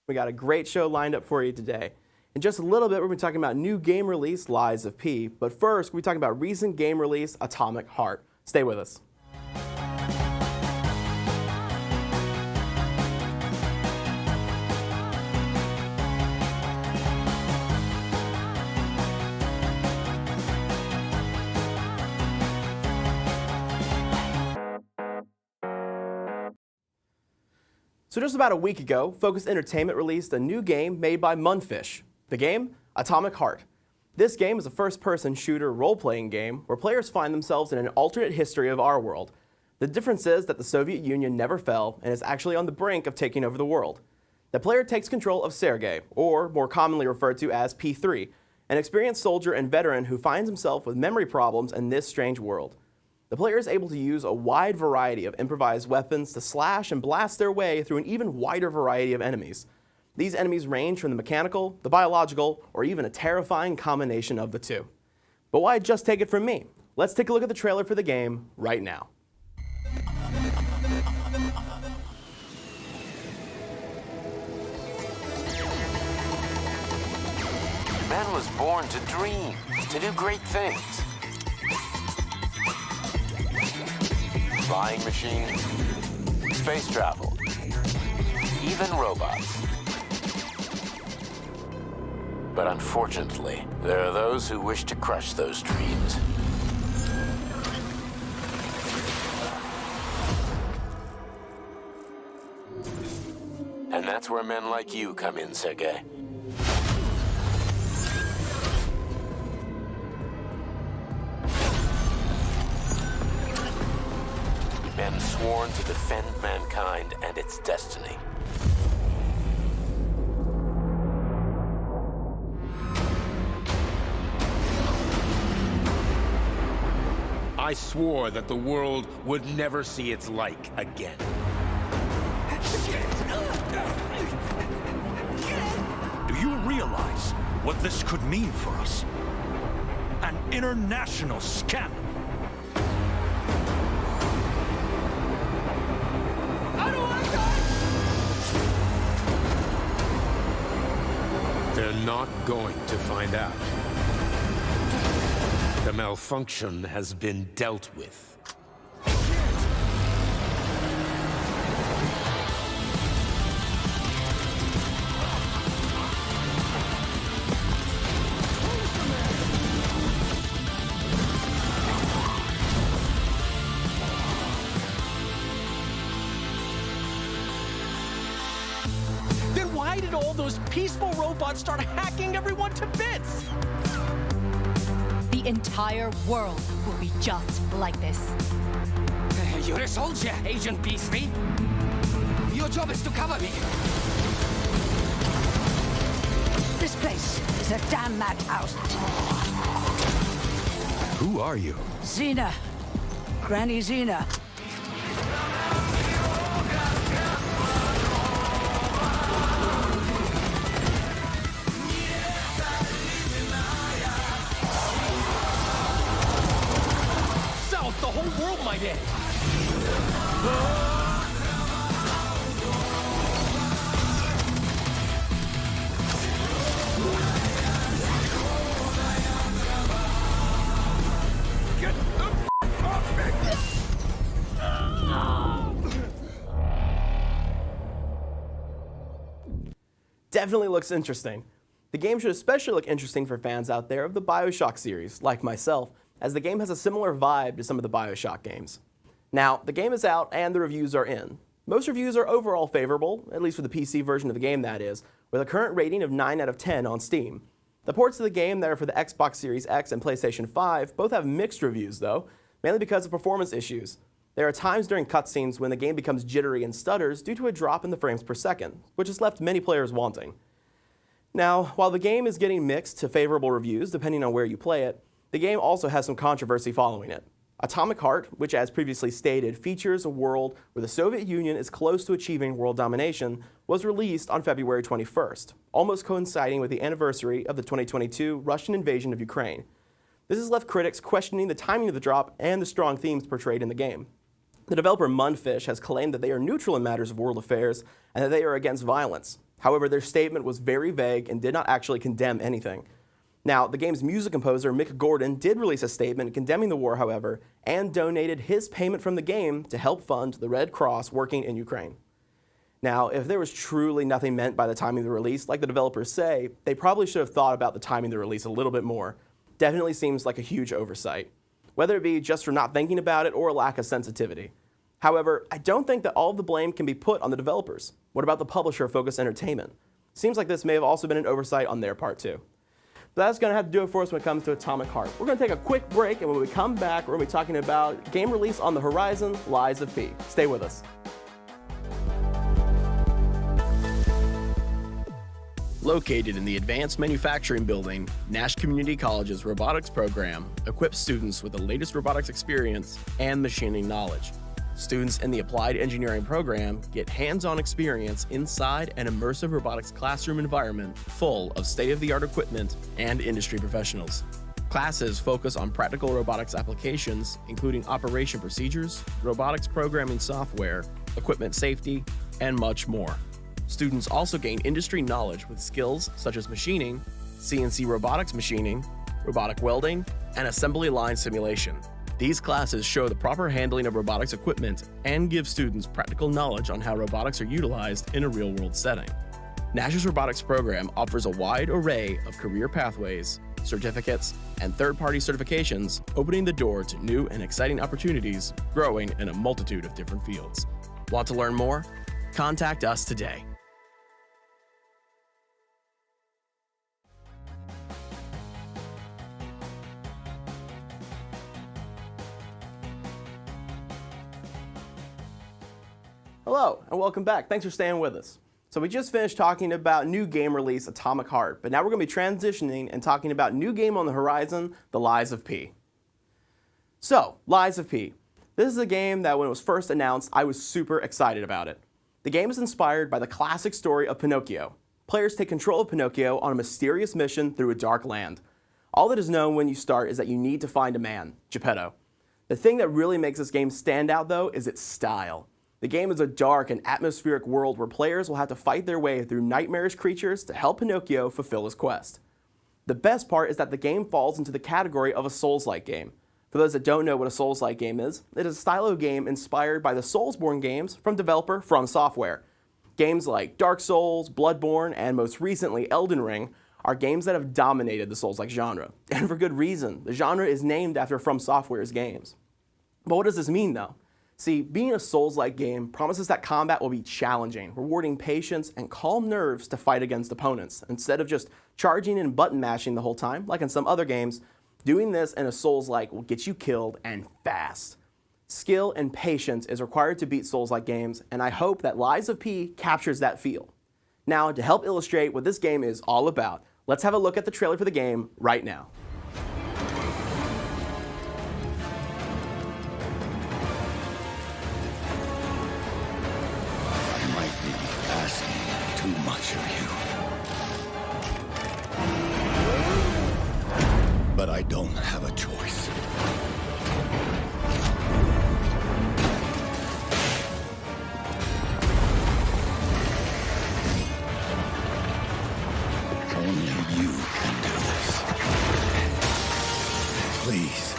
We got a great show lined up for you today. In just a little bit, we're going to be talking about new game release, Lies of P. But first, we're talking about recent game release, Atomic Heart. Stay with us. So just about a week ago, Focus Entertainment released a new game made by Munfish. The game, Atomic Heart. This game is a first-person shooter role-playing game where players find themselves in an alternate history of our world. The difference is that the Soviet Union never fell and is actually on the brink of taking over the world. The player takes control of Sergei, or more commonly referred to as P3, an experienced soldier and veteran who finds himself with memory problems in this strange world. The player is able to use a wide variety of improvised weapons to slash and blast their way through an even wider variety of enemies. These enemies range from the mechanical, the biological, or even a terrifying combination of the two. But why just take it from me? Let's take a look at the trailer for the game right now. Man was born to dream, to do great things. Flying machines, space travel, even robots. But unfortunately, there are those who wish to crush those dreams. And that's where men like you come in, Sergei. Men sworn to defend mankind and its destiny. I swore that the world would never see its like again. Do you realize what this could mean for us? An international scandal. They're not going to find out. The malfunction has been dealt with. Then why did all those peaceful robots start hacking everyone to bits? The entire world will be just like this. You're a soldier, Agent P3. Your job is to cover me. This place is a damn madhouse. Who are you? Xena. Granny Xena. The whole world might end. Get the off me! Definitely looks interesting. The game should especially look interesting for fans out there of the BioShock series, like myself, as the game has a similar vibe to some of the BioShock games. Now, the game is out and the reviews are in. Most reviews are overall favorable, at least for the PC version of the game that is, with a current rating of 9 out of 10 on Steam. The ports of the game that are for the Xbox Series X and PlayStation 5 both have mixed reviews though, mainly because of performance issues. There are times during cutscenes when the game becomes jittery and stutters due to a drop in the frames per second, which has left many players wanting. Now, while the game is getting mixed to favorable reviews depending on where you play it, the game also has some controversy following it. Atomic Heart, which as previously stated features a world where the Soviet Union is close to achieving world domination, was released on February 21st, almost coinciding with the anniversary of the 2022 Russian invasion of Ukraine. This has left critics questioning the timing of the drop and the strong themes portrayed in the game. The developer Munfish has claimed that they are neutral in matters of world affairs and that they are against violence. However, their statement was very vague and did not actually condemn anything. Now, the game's music composer, Mick Gordon, did release a statement condemning the war, however, and donated his payment from the game to help fund the Red Cross working in Ukraine. Now, if there was truly nothing meant by the timing of the release, like the developers say, they probably should have thought about the timing of the release a little bit more. Definitely seems like a huge oversight, whether it be just for not thinking about it or a lack of sensitivity. However, I don't think that all of the blame can be put on the developers. What about the publisher, Focus Entertainment? Seems like this may have also been an oversight on their part too. But that's going to have to do it for us when it comes to Atomic Heart. We're going to take a quick break, and when we come back, we're going to be talking about game release on the horizon, Lies of P. Stay with us. Located in the Advanced Manufacturing Building, Nash Community College's robotics program equips students with the latest robotics experience and machining knowledge. Students in the Applied Engineering program get hands-on experience inside an immersive robotics classroom environment full of state-of-the-art equipment and industry professionals. Classes focus on practical robotics applications, including operation procedures, robotics programming software, equipment safety, and much more. Students also gain industry knowledge with skills such as machining, CNC robotics machining, robotic welding, and assembly line simulation. These classes show the proper handling of robotics equipment and give students practical knowledge on how robotics are utilized in a real-world setting. Nash's robotics program offers a wide array of career pathways, certificates, and third-party certifications, opening the door to new and exciting opportunities growing in a multitude of different fields. Want to learn more? Contact us today. Hello, and welcome back. Thanks for staying with us. So we just finished talking about new game release, Atomic Heart, but now we're going to be transitioning and talking about new game on the horizon, The Lies of P. So, Lies of P. This is a game that when it was first announced, I was super excited about it. The game is inspired by the classic story of Pinocchio. Players take control of Pinocchio on a mysterious mission through a dark land. All that is known when you start is that you need to find a man, Geppetto. The thing that really makes this game stand out, though, is its style. The game is a dark and atmospheric world where players will have to fight their way through nightmarish creatures to help Pinocchio fulfill his quest. The best part is that the game falls into the category of a Souls-like game. For those that don't know what a Souls-like game is, it is a style of game inspired by the Soulsborne games from developer From Software. Games like Dark Souls, Bloodborne, and most recently Elden Ring are games that have dominated the Souls-like genre. And for good reason. The genre is named after From Software's games. But what does this mean though? See, being a Souls-like game promises that combat will be challenging, rewarding patience and calm nerves to fight against opponents. Instead of just charging and button mashing the whole time, like in some other games, doing this in a Souls-like will get you killed and fast. Skill and patience is required to beat Souls-like games, and I hope that Lies of P captures that feel. Now, to help illustrate what this game is all about, let's have a look at the trailer for the game right now. Too much of you. But I don't have a choice. Only you can do this. Please,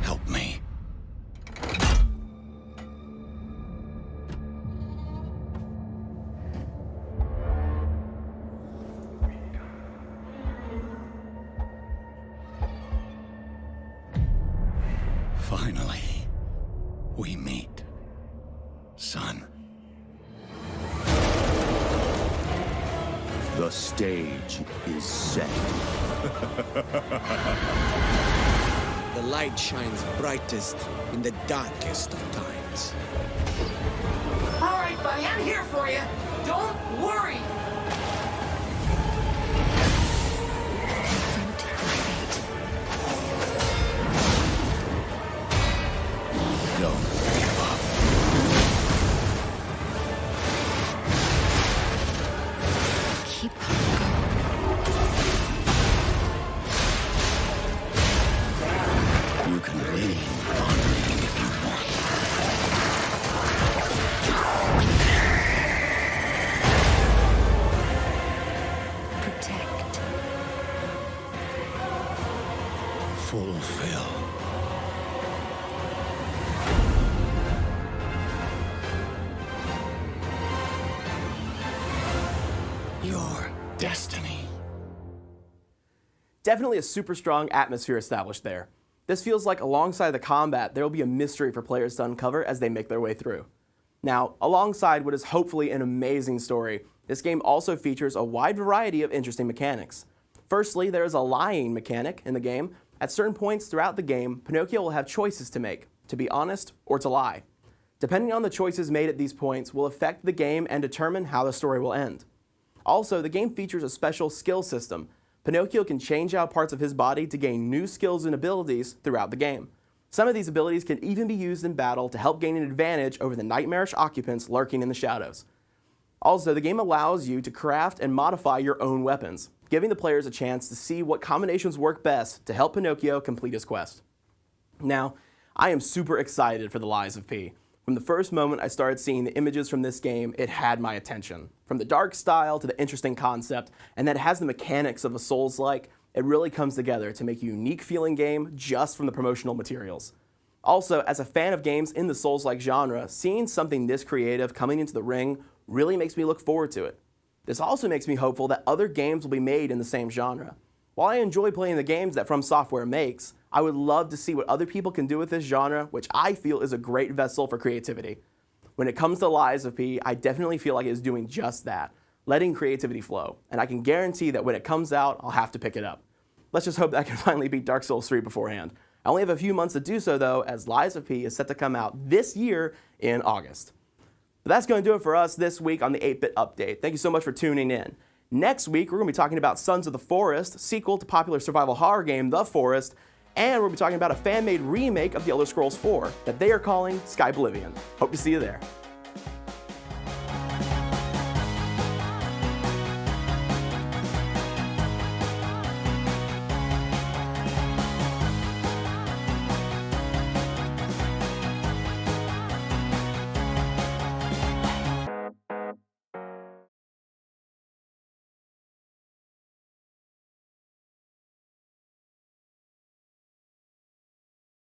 help me. Finally, we meet, son. The stage is set. The light shines brightest in the darkest of times. All right, buddy, I'm here for you. Don't worry. Don't give up. Keep You can lean on me if you want. fulfill your destiny. Definitely a super strong atmosphere established there. This feels like alongside the combat, there will be a mystery for players to uncover as they make their way through. Now, alongside what is hopefully an amazing story, this game also features a wide variety of interesting mechanics. Firstly, there is a lying mechanic in the game. At certain points throughout the game, Pinocchio will have choices to make, to be honest or to lie. Depending on the choices made at these points will affect the game and determine how the story will end. Also, the game features a special skill system. Pinocchio can change out parts of his body to gain new skills and abilities throughout the game. Some of these abilities can even be used in battle to help gain an advantage over the nightmarish occupants lurking in the shadows. Also, the game allows you to craft and modify your own weapons, giving the players a chance to see what combinations work best to help Pinocchio complete his quest. Now, I am super excited for The Lies of P. From the first moment I started seeing the images from this game, it had my attention. From the dark style to the interesting concept, and that it has the mechanics of a Souls-like, it really comes together to make a unique feeling game just from the promotional materials. Also, as a fan of games in the Souls-like genre, seeing something this creative coming into the ring really makes me look forward to it. This also makes me hopeful that other games will be made in the same genre. While I enjoy playing the games that From Software makes, I would love to see what other people can do with this genre, which I feel is a great vessel for creativity. When it comes to Lies of P, I definitely feel like it is doing just that, letting creativity flow, and I can guarantee that when it comes out, I'll have to pick it up. Let's just hope that I can finally beat Dark Souls 3 beforehand. I only have a few months to do so though, as Lies of P is set to come out this year in August. But that's going to do it for us this week on the 8-Bit Update. Thank you so much for tuning in. Next week, we're going to be talking about Sons of the Forest, sequel to popular survival horror game The Forest, and we'll be talking about a fan-made remake of The Elder Scrolls 4 that they are calling Skyblivion. Hope to see you there.